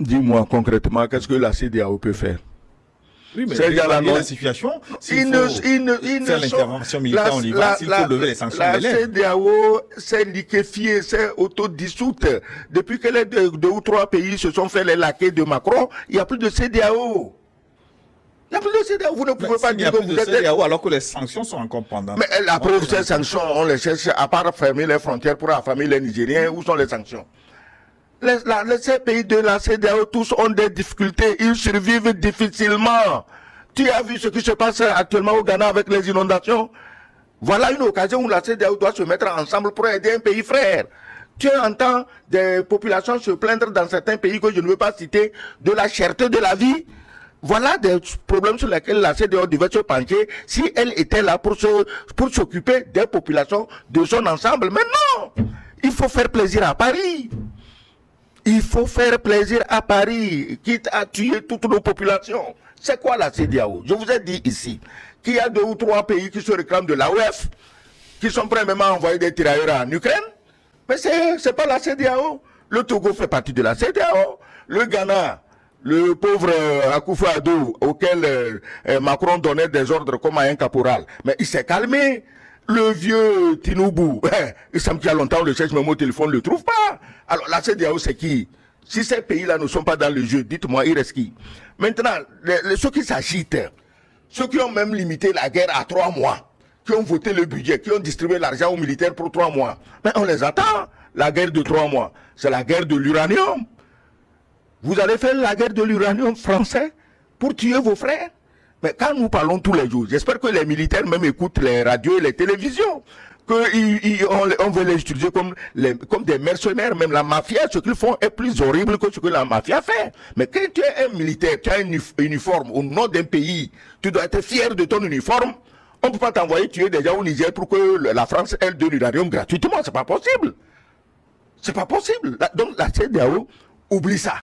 Dis-moi concrètement, qu'est-ce que la CEDEAO peut faire? Oui, mais c'est la situation. S'il faut faire l'intervention militaire en Liban, s'il faut lever les sanctions. La CEDEAO s'est liquéfiée, s'est autodissoute. Depuis que les deux ou trois pays se sont fait les laquais de Macron, il n'y a plus de CEDEAO. Il n'y a plus de CEDEAO. Vous ne pouvez pas dire que vous êtes... CEDEAO alors que les sanctions sont encore pendantes. Mais la preuve, ces sanctions, on les cherche à part fermer les frontières pour affamer les Nigériens. Où sont les sanctions? Ces pays de la CEDEAO, tous ont des difficultés. Ils survivent difficilement. Tu as vu ce qui se passe actuellement au Ghana avec les inondations? Voilà une occasion où la CEDEAO doit se mettre ensemble pour aider un pays frère. Tu entends des populations se plaindre dans certains pays que je ne veux pas citer de la cherté de la vie. Voilà des problèmes sur lesquels la CEDEAO devait se pencher si elle était là pour s'occuper des populations de son ensemble. Mais non! Il faut faire plaisir à Paris. Il faut faire plaisir à Paris, quitte à tuer toutes nos populations. C'est quoi la CEDEAO? Je vous ai dit ici qu'il y a 2 ou 3 pays qui se réclament de l'AOF, qui sont prêts même à envoyer des tirailleurs en Ukraine. Mais c'est pas la CEDEAO. Le Togo fait partie de la CEDEAO. Le Ghana, le pauvre Akufo-Addo, auquel Macron donnait des ordres comme à un caporal. Mais il s'est calmé. Le vieux Tinubu, il semble qu'il y a longtemps, on le cherche même au téléphone, on ne le trouve pas. Alors la CEDEAO, c'est qui? Si ces pays-là ne sont pas dans le jeu, dites-moi, il reste qui? Maintenant, ceux qui s'agitent, ceux qui ont même limité la guerre à 3 mois, qui ont voté le budget, qui ont distribué l'argent aux militaires pour 3 mois, mais on les attend. La guerre de 3 mois, c'est la guerre de l'uranium. Vous allez faire la guerre de l'uranium français pour tuer vos frères? Mais quand nous parlons tous les jours, j'espère que les militaires même écoutent les radios et les télévisions, qu'on veut les utiliser comme des mercenaires. Même la mafia, ce qu'ils font est plus horrible que ce que la mafia fait. Mais quand tu es un militaire, tu as un uniforme au nom d'un pays, tu dois être fier de ton uniforme. On ne peut pas t'envoyer tuer des gens au Niger pour que la France ait de l'uranium gratuitement. C'est pas possible. C'est pas possible. Donc la CEDEAO oublie ça.